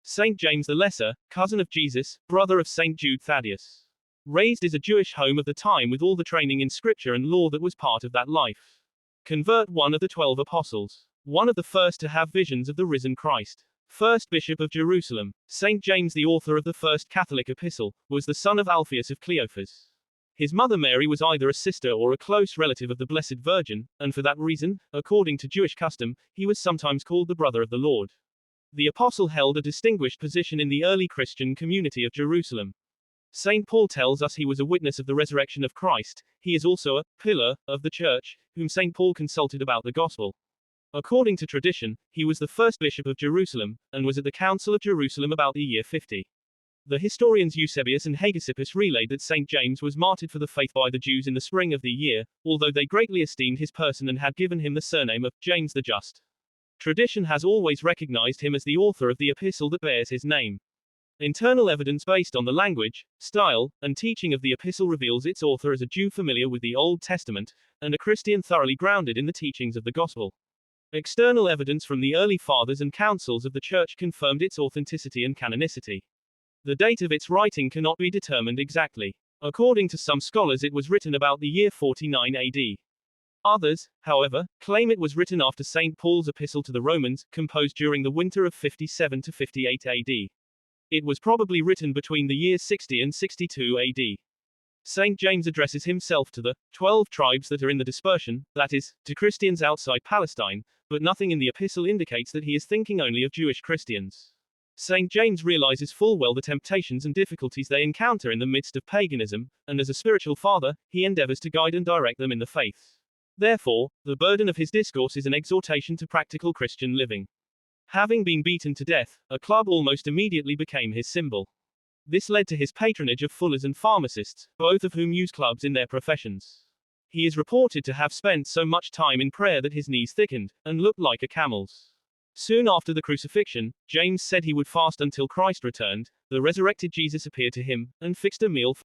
Saint James the Lesser, cousin of Jesus, brother of Saint Jude Thaddeus. Raised as a Jewish home of the time with all the training in scripture and law that was part of that life. Convert, one of the 12 apostles. One of the first to have visions of the risen Christ. First Bishop of Jerusalem. Saint James, the author of the first Catholic epistle, was the son of Alphaeus of Cleophas. His mother Mary was either a sister or a close relative of the Blessed Virgin, and for that reason, according to Jewish custom, he was sometimes called the brother of the Lord. The apostle held a distinguished position in the early Christian community of Jerusalem. St. Paul tells us he was a witness of the resurrection of Christ. He is also a pillar of the church, whom St. Paul consulted about the gospel. According to tradition, he was the first bishop of Jerusalem, and was at the Council of Jerusalem about the year 50. The historians Eusebius and Hegesippus relayed that St. James was martyred for the faith by the Jews in the spring of the year, although they greatly esteemed his person and had given him the surname of James the Just. Tradition has always recognized him as the author of the epistle that bears his name. Internal evidence based on the language, style, and teaching of the epistle reveals its author as a Jew familiar with the Old Testament, and a Christian thoroughly grounded in the teachings of the gospel. External evidence from the early fathers and councils of the church confirmed its authenticity and canonicity. The date of its writing cannot be determined exactly. According to some scholars, it was written about the year 49 AD. Others, however, claim it was written after St. Paul's epistle to the Romans, composed during the winter of 57 to 58 AD. It was probably written between the years 60 and 62 AD. St. James addresses himself to the 12 tribes that are in the dispersion, that is, to Christians outside Palestine, but nothing in the epistle indicates that he is thinking only of Jewish Christians. St. James realizes full well the temptations and difficulties they encounter in the midst of paganism, and as a spiritual father, he endeavors to guide and direct them in the faith. Therefore, the burden of his discourse is an exhortation to practical Christian living. Having been beaten to death, a club almost immediately became his symbol. This led to his patronage of fullers and pharmacists, both of whom use clubs in their professions. He is reported to have spent so much time in prayer that his knees thickened, and looked like a camel's. Soon after the crucifixion, James said he would fast until Christ returned. The resurrected Jesus appeared to him, and fixed a meal